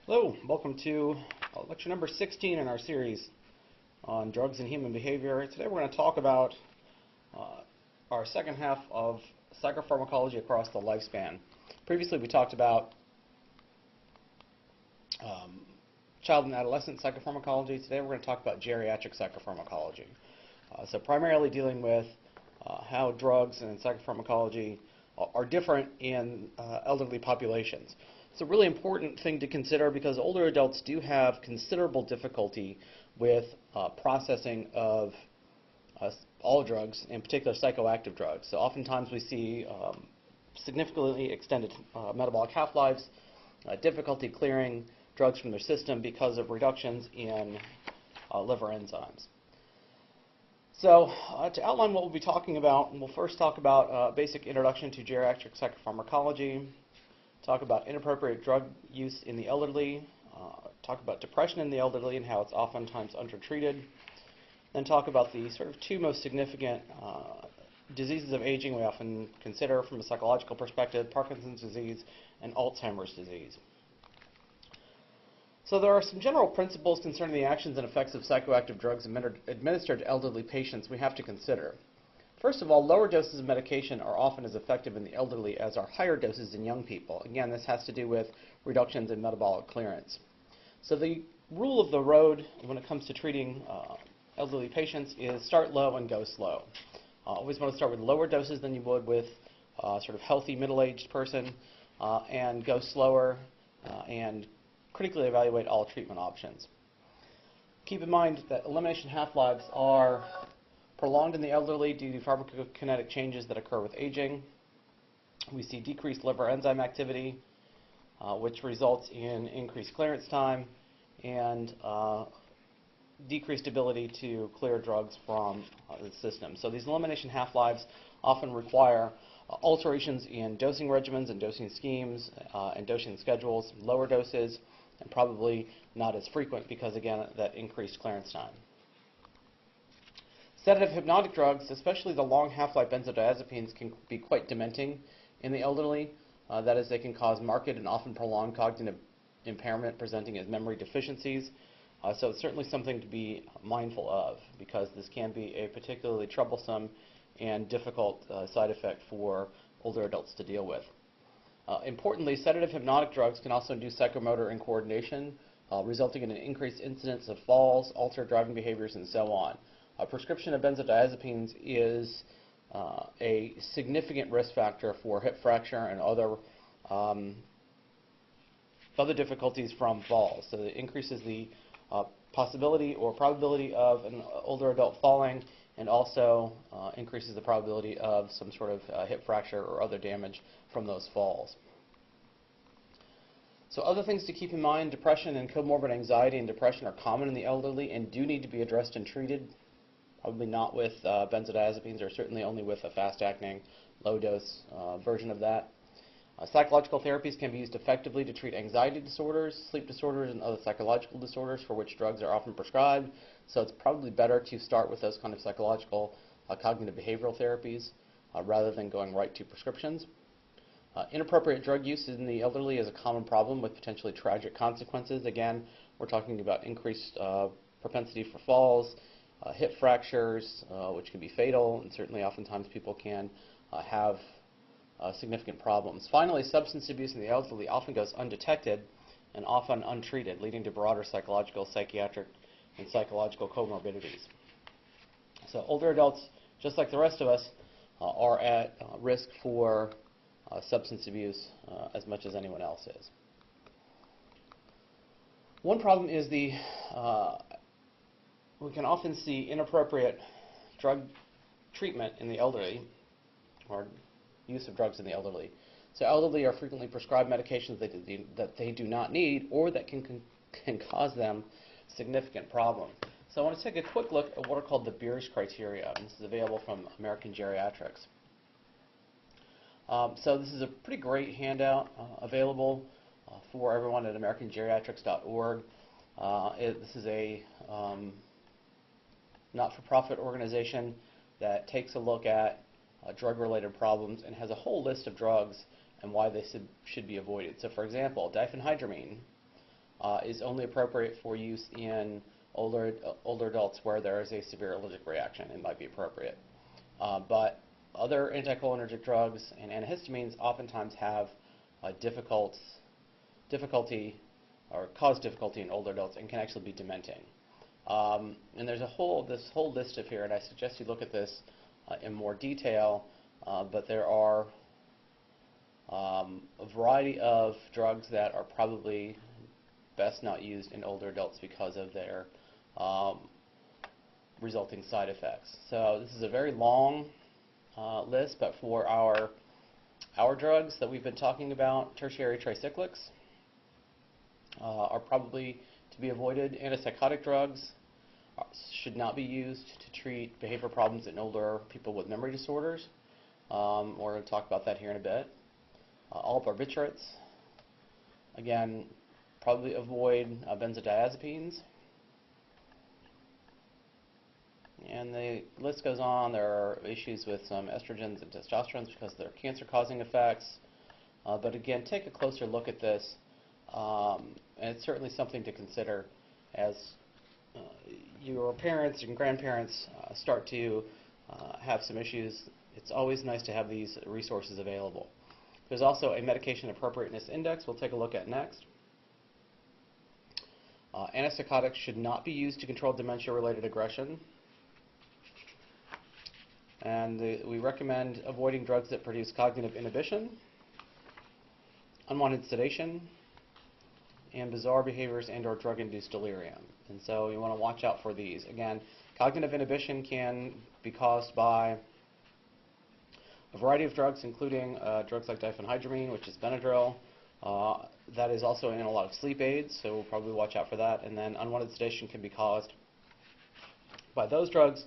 Hello, welcome to lecture number 16 in our series on drugs and human behavior. Today we're going to talk about our second half of psychopharmacology across the lifespan. Previously we talked about child and adolescent psychopharmacology. Today we're going to talk about geriatric psychopharmacology. So primarily dealing with how drugs and psychopharmacology are different in elderly populations. It's a really important thing to consider because older adults do have considerable difficulty with processing of all drugs, in particular psychoactive drugs. So oftentimes we see significantly extended metabolic half-lives, difficulty clearing drugs from their system because of reductions in liver enzymes. So to outline what we'll be talking about, we'll first talk about a basic introduction to geriatric psychopharmacology, talk about inappropriate drug use in the elderly, talk about depression in the elderly and how it's oftentimes undertreated, then talk about the sort of two most significant diseases of aging we often consider from a psychological perspective, Parkinson's disease and Alzheimer's disease. So there are some general principles concerning the actions and effects of psychoactive drugs administered to elderly patients we have to consider. First of all, lower doses of medication are often as effective in the elderly as are higher doses in young people. Again, this has to do with reductions in metabolic clearance. So the rule of the road when it comes to treating elderly patients is start low and go slow. Always want to start with lower doses than you would with sort of healthy middle-aged person and go slower and critically evaluate all treatment options. Keep in mind that elimination half-lives are prolonged in the elderly due to pharmacokinetic changes that occur with aging. We see decreased liver enzyme activity, which results in increased clearance time and decreased ability to clear drugs from the system. So these elimination half-lives often require alterations in dosing regimens and dosing schemes and dosing schedules, lower doses, and probably not as frequent because, again, that increased clearance time. Sedative hypnotic drugs, especially the long half-life benzodiazepines, can be quite dementing in the elderly. That is, they can cause marked and often prolonged cognitive impairment presenting as memory deficiencies. So it's certainly something to be mindful of because this can be a particularly troublesome and difficult side effect for older adults to deal with. Importantly, sedative hypnotic drugs can also induce psychomotor incoordination, resulting in an increased incidence of falls, altered driving behaviors, and so on. A prescription of benzodiazepines is a significant risk factor for hip fracture and other difficulties from falls. So it increases the possibility or probability of an older adult falling and also increases the probability of some sort of hip fracture or other damage from those falls. So other things to keep in mind, depression and comorbid anxiety and depression are common in the elderly and do need to be addressed and treated. Probably not with benzodiazepines, or certainly only with a fast-acting, low-dose version of that. Psychological therapies can be used effectively to treat anxiety disorders, sleep disorders, and other psychological disorders for which drugs are often prescribed. So it's probably better to start with those kind of psychological cognitive behavioral therapies rather than going right to prescriptions. Inappropriate drug use in the elderly is a common problem with potentially tragic consequences. Again, we're talking about increased propensity for falls, hip fractures, which can be fatal, and certainly oftentimes people can have significant problems. Finally, substance abuse in the elderly often goes undetected and often untreated, leading to broader psychological, psychiatric, and psychological comorbidities. So older adults, just like the rest of us, are at risk for substance abuse as much as anyone else is. One problem is we can often see inappropriate drug treatment in the elderly, or use of drugs in the elderly. So elderly are frequently prescribed medications that they do not need or that can cause them significant problem. So I want to take a quick look at what are called the Beers criteria. And this is available from American Geriatrics. So this is a pretty great handout available for everyone at americangeriatrics.org. This is a not-for-profit organization that takes a look at drug-related problems and has a whole list of drugs and why they should be avoided. So for example, diphenhydramine is only appropriate for use in older adults where there is a severe allergic reaction. It might be appropriate. But other anticholinergic drugs and antihistamines oftentimes have difficulty or cause difficulty in older adults and can actually be dementing. And there's this whole list of here, and I suggest you look at this in more detail, but there are a variety of drugs that are probably best not used in older adults because of their resulting side effects. So this is a very long list, but for our drugs that we've been talking about, tertiary tricyclics are probably to be avoided. Antipsychotic drugs should not be used to treat behavior problems in older people with memory disorders. We're going to talk about that here in a bit. All barbiturates, again, probably avoid benzodiazepines. And the list goes on. There are issues with some estrogens and testosterone because of their cancer-causing effects. But again, take a closer look at this. And it's certainly something to consider as your parents and grandparents start to have some issues. It's always nice to have these resources available. There's also a medication appropriateness index we'll take a look at next. Antipsychotics should not be used to control dementia-related aggression. And we recommend avoiding drugs that produce cognitive inhibition, unwanted sedation, and bizarre behaviors and or drug-induced delirium. And so you want to watch out for these. Again, cognitive inhibition can be caused by a variety of drugs, including drugs like diphenhydramine, which is Benadryl. That is also in a lot of sleep aids, so we'll probably watch out for that. And then unwanted sedation can be caused by those drugs,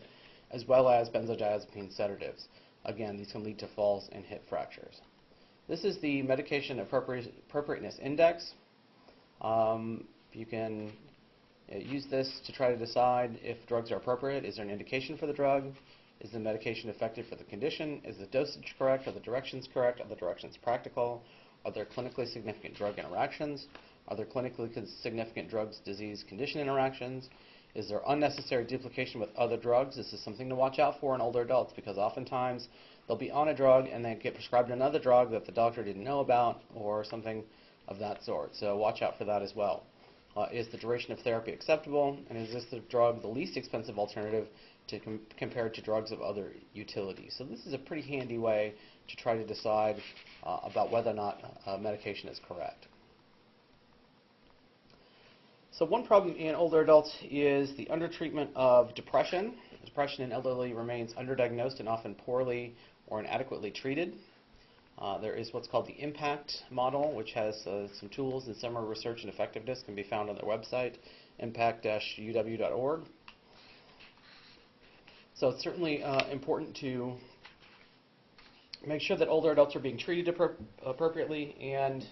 as well as benzodiazepine sedatives. Again, these can lead to falls and hip fractures. This is the medication appropriateness index. You can use this to try to decide if drugs are appropriate. Is there an indication for the drug? Is the medication effective for the condition? Is the dosage correct? Are the directions correct? Are the directions practical? Are there clinically significant drug interactions? Are there clinically significant drugs, disease, condition interactions? Is there unnecessary duplication with other drugs? This is something to watch out for in older adults because oftentimes they'll be on a drug and they get prescribed another drug that the doctor didn't know about or something of that sort. So watch out for that as well. Is the duration of therapy acceptable? And is this the drug the least expensive alternative to compared to drugs of other utility? So this is a pretty handy way to try to decide about whether or not medication is correct. So one problem in older adults is the undertreatment of depression. Depression in elderly remains underdiagnosed and often poorly or inadequately treated. There is what's called the IMPACT model, which has some tools and summary research and effectiveness can be found on their website, impact-uw.org. So it's certainly important to make sure that older adults are being treated appropriately and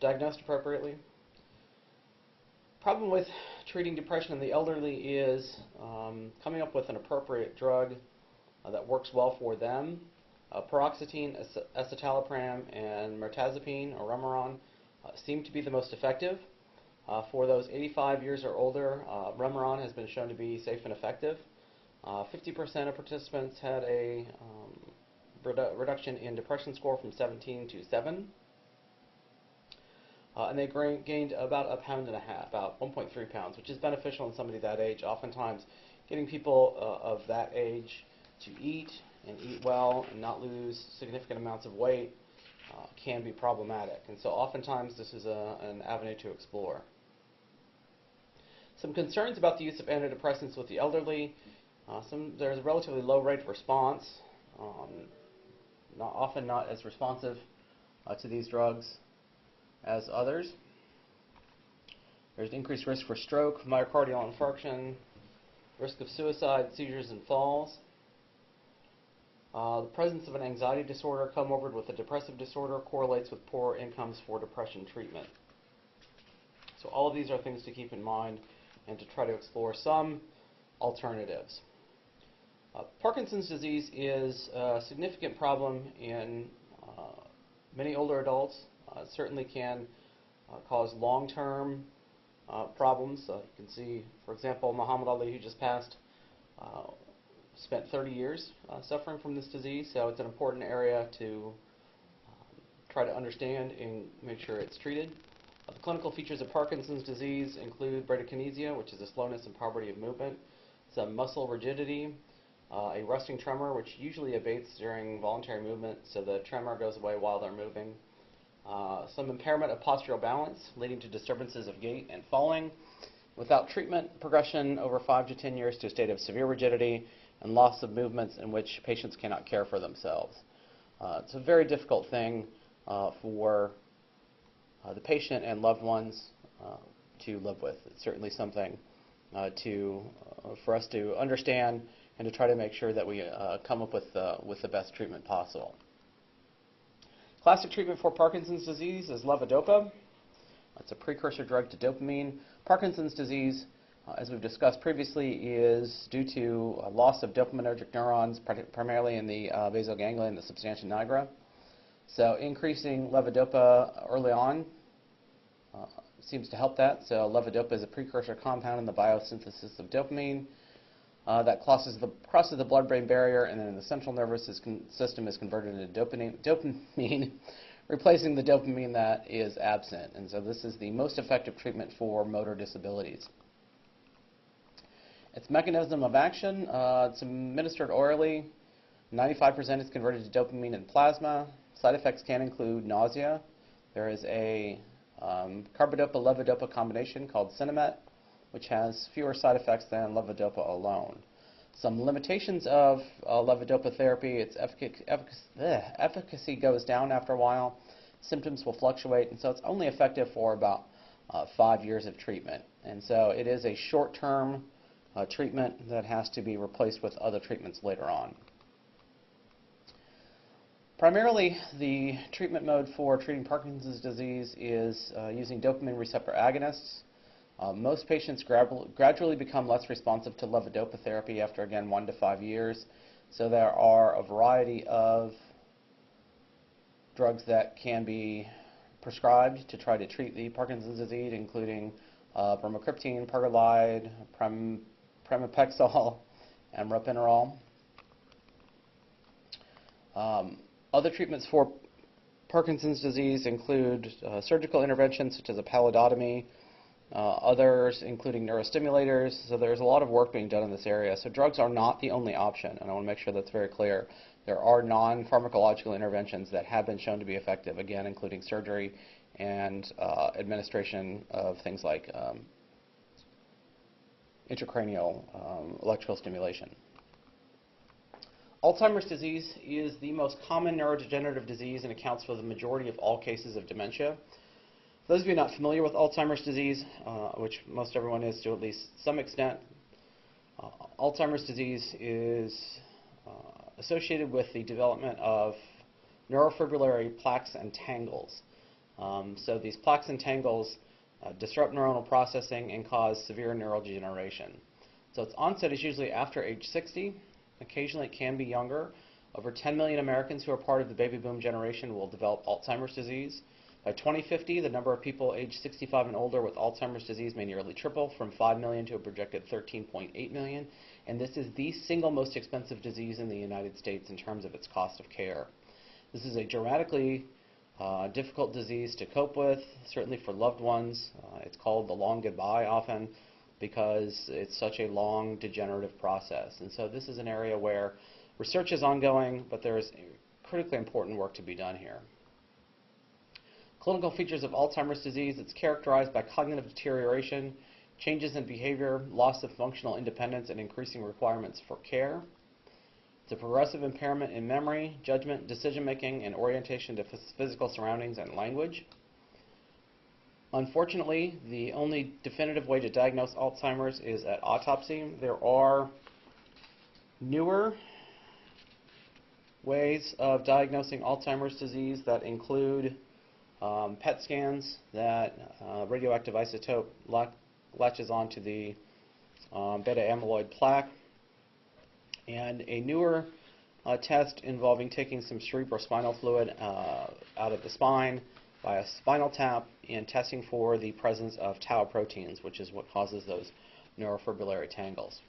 diagnosed appropriately. Problem with treating depression in the elderly is coming up with an appropriate drug that works well for them. Paroxetine, escitalopram, and mirtazapine or Remeron seem to be the most effective. For those 85 years or older, Remeron has been shown to be safe and effective. 50% of participants had a reduction in depression score from 17 to 7. And they gained about 1.5 pounds, about 1.3 pounds, which is beneficial in somebody that age. Oftentimes, getting people of that age to eat and eat well and not lose significant amounts of weight can be problematic. And so oftentimes this is an avenue to explore. Some concerns about the use of antidepressants with the elderly. There's a relatively low rate of response, often not as responsive to these drugs as others. There's increased risk for stroke, myocardial infarction, risk of suicide, seizures, and falls. The presence of an anxiety disorder comorbid with a depressive disorder correlates with poor incomes for depression treatment. So all of these are things to keep in mind and to try to explore some alternatives. Parkinson's disease is a significant problem in many older adults. It certainly can cause long-term problems. You can see, for example, Muhammad Ali, who just passed, spent 30 years suffering from this disease, so it's an important area to try to understand and make sure it's treated. The clinical features of Parkinson's disease include bradykinesia, which is a slowness and poverty of movement, some muscle rigidity, a resting tremor, which usually abates during voluntary movement, so the tremor goes away while they're moving. Some impairment of postural balance, leading to disturbances of gait and falling. Without treatment, progression over 5 to 10 years to a state of severe rigidity and loss of movements in which patients cannot care for themselves. It's a very difficult thing for the patient and loved ones to live with. It's certainly something for us to understand and to try to make sure that we come up with the best treatment possible. Classic treatment for Parkinson's disease is levodopa. It's a precursor drug to dopamine. Parkinson's disease, as we've discussed previously, is due to a loss of dopaminergic neurons, primarily in the basal ganglia and the substantia nigra. So increasing levodopa early on seems to help that. So levodopa is a precursor compound in the biosynthesis of dopamine that crosses the blood-brain barrier, and then in the central nervous system is converted into dopamine, replacing the dopamine that is absent. And so this is the most effective treatment for motor disabilities. Its mechanism of action, it's administered orally. 95% is converted to dopamine in plasma. Side effects can include nausea. There is a carbidopa-levodopa combination called Sinemet, which has fewer side effects than levodopa alone. Some limitations of levodopa therapy: its efficacy goes down after a while. Symptoms will fluctuate, and so it's only effective for about 5 years of treatment. And so it is a short-term treatment that has to be replaced with other treatments later on. Primarily, the treatment mode for treating Parkinson's disease is using dopamine receptor agonists. Most patients gradually become less responsive to levodopa therapy after, again, 1 to 5 years. So there are a variety of drugs that can be prescribed to try to treat the Parkinson's disease, including bromocriptine, pergolide, pramipexole, and ropinirole. Other treatments for Parkinson's disease include surgical interventions such as a pallidotomy, others including neurostimulators. So there's a lot of work being done in this area. So drugs are not the only option, and I want to make sure that's very clear. There are non-pharmacological interventions that have been shown to be effective, again, including surgery and administration of things like intracranial electrical stimulation. Alzheimer's disease is the most common neurodegenerative disease and accounts for the majority of all cases of dementia. For those of you not familiar with Alzheimer's disease, which most everyone is to at least some extent, Alzheimer's disease is associated with the development of neurofibrillary plaques and tangles. So these plaques and tangles disrupt neuronal processing and cause severe neurodegeneration. So its onset is usually after age 60. Occasionally it can be younger. Over 10 million Americans who are part of the baby boom generation will develop Alzheimer's disease. By 2050, the number of people aged 65 and older with Alzheimer's disease may nearly triple, from 5 million to a projected 13.8 million. And this is the single most expensive disease in the United States in terms of its cost of care. This is a dramatically difficult disease to cope with, certainly for loved ones. It's called the long goodbye often, because it's such a long degenerative process. And so this is an area where research is ongoing, but there is critically important work to be done here. Clinical features of Alzheimer's disease: it's characterized by cognitive deterioration, changes in behavior, loss of functional independence, and increasing requirements for care. It's a progressive impairment in memory, judgment, decision-making, and orientation to physical surroundings and language. Unfortunately, the only definitive way to diagnose Alzheimer's is at autopsy. There are newer ways of diagnosing Alzheimer's disease that include PET scans that radioactive isotope latches onto the beta amyloid plaque, and a newer test involving taking some cerebrospinal fluid out of the spine by a spinal tap and testing for the presence of tau proteins, which is what causes those neurofibrillary tangles.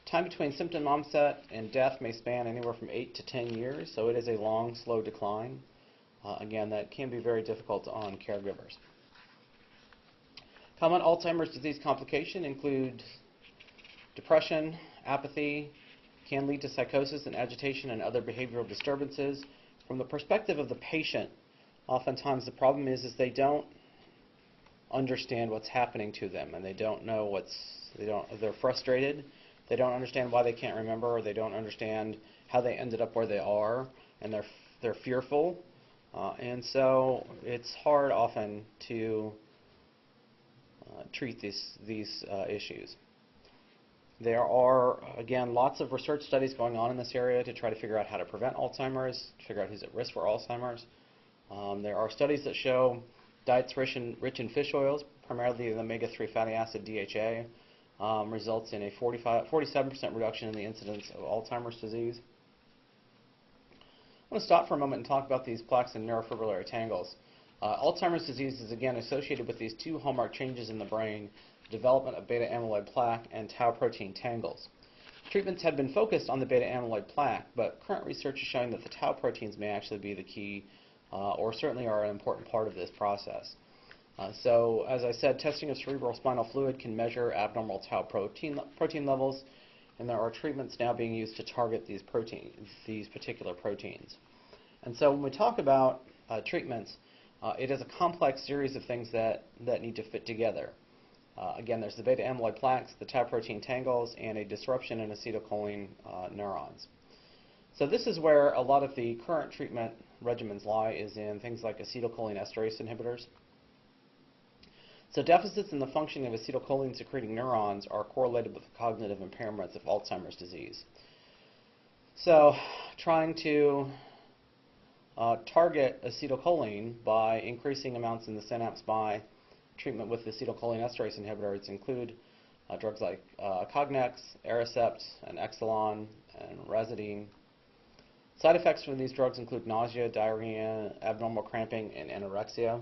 Time between symptom onset and death may span anywhere from 8 to 10 years, so it is a long, slow decline. Again, that can be very difficult on caregivers. Common Alzheimer's disease complications include depression, apathy, can lead to psychosis and agitation and other behavioral disturbances. From the perspective of the patient, oftentimes the problem is they don't understand what's happening to them, and they don't know they're frustrated. They don't understand why they can't remember, or they don't understand how they ended up where they are, and they're fearful, and so it's hard often to treat these issues. There are, again, lots of research studies going on in this area to try to figure out how to prevent Alzheimer's, to figure out who's at risk for Alzheimer's. There are studies that show diets rich in fish oils, primarily the omega-3 fatty acid DHA, results in a 47% reduction in the incidence of Alzheimer's disease. I want to stop for a moment and talk about these plaques and neurofibrillary tangles. Alzheimer's disease is again associated with these two hallmark changes in the brain, the development of beta amyloid plaque and tau protein tangles. Treatments have been focused on the beta amyloid plaque, but current research is showing that the tau proteins may actually be the key, or certainly are an important part of this process. So, as I said, testing of cerebral spinal fluid can measure abnormal tau protein levels, and there are treatments now being used to target these particular proteins. And so when we talk about treatments, it is a complex series of things that need to fit together. Again, there's the beta amyloid plaques, the tau protein tangles, and a disruption in acetylcholine neurons. So this is where a lot of the current treatment regimens lie, is in things like acetylcholine esterase inhibitors. So deficits in the functioning of acetylcholine secreting neurons are correlated with cognitive impairments of Alzheimer's disease. So trying to target acetylcholine by increasing amounts in the synapse by treatment with acetylcholine esterase inhibitors include drugs like Cognex, Aricept, and Exelon, and Razidine. Side effects from these drugs include nausea, diarrhea, abnormal cramping, and anorexia.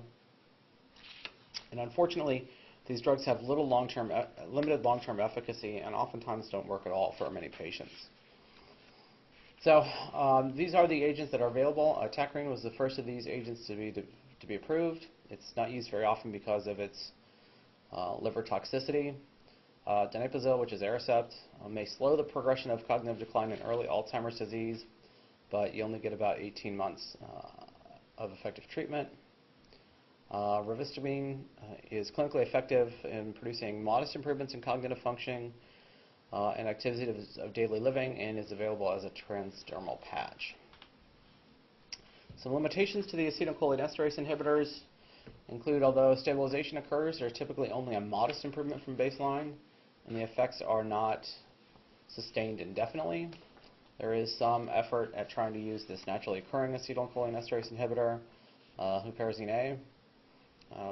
And unfortunately, these drugs have limited long-term efficacy and oftentimes don't work at all for many patients. So these are the agents that are available. Tacrine was the first of these agents to be approved. It's not used very often because of its liver toxicity. Donepezil, which is Aricept, may slow the progression of cognitive decline in early Alzheimer's disease, but you only get about 18 months of effective treatment. Rivastigmine is clinically effective in producing modest improvements in cognitive function and activities of daily living, and is available as a transdermal patch. Some limitations to the acetylcholine esterase inhibitors include, although stabilization occurs, there's typically only a modest improvement from baseline, and the effects are not sustained indefinitely. There is some effort at trying to use this naturally occurring acetylcholine esterase inhibitor, huperzine A,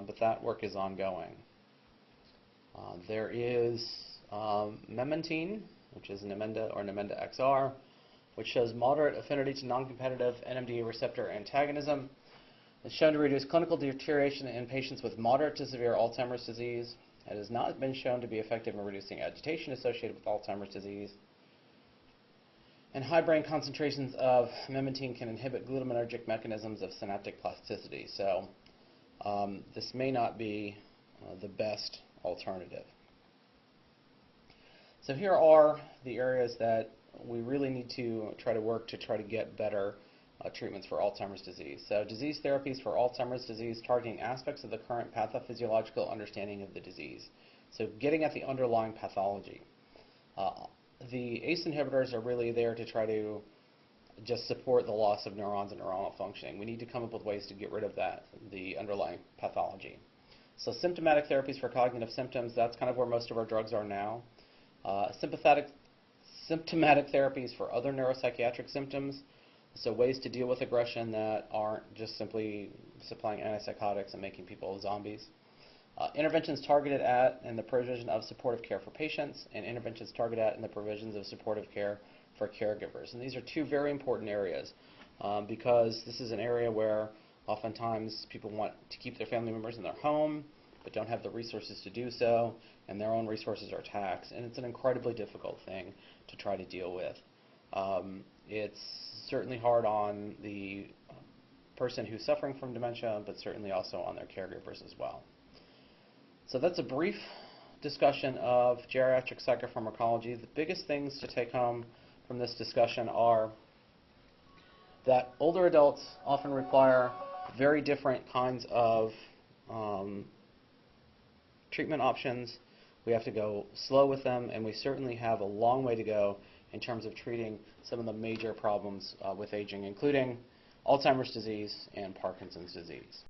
but that work is ongoing. There is memantine, which is Namenda or Namenda XR, which shows moderate affinity to non-competitive NMDA receptor antagonism. It's shown to reduce clinical deterioration in patients with moderate to severe Alzheimer's disease. It has not been shown to be effective in reducing agitation associated with Alzheimer's disease. And high brain concentrations of memantine can inhibit glutamatergic mechanisms of synaptic plasticity. So this may not be the best alternative. So here are the areas that we really need to try to work to try to get better treatments for Alzheimer's disease. So disease therapies for Alzheimer's disease targeting aspects of the current pathophysiological understanding of the disease. So getting at the underlying pathology. The ACE inhibitors are really there to try to just support the loss of neurons and neuronal functioning. We need to come up with ways to get rid of the underlying pathology. So symptomatic therapies for cognitive symptoms, that's kind of where most of our drugs are now. Symptomatic therapies for other neuropsychiatric symptoms, so ways to deal with aggression that aren't just simply supplying antipsychotics and making people zombies. Interventions targeted at and the provision of supportive care for patients, and interventions targeted at and the provisions of supportive care for caregivers. And these are two very important areas because this is an area where Oftentimes people want to keep their family members in their home but don't have the resources to do so, and their own resources are taxed, and it's an incredibly difficult thing to try to deal with. It's certainly hard on the person who's suffering from dementia, but certainly also on their caregivers as well. So that's a brief discussion of geriatric psychopharmacology. The biggest things to take home from this discussion are that older adults often require very different kinds of treatment options. We have to go slow with them, and we certainly have a long way to go in terms of treating some of the major problems with aging, including Alzheimer's disease and Parkinson's disease.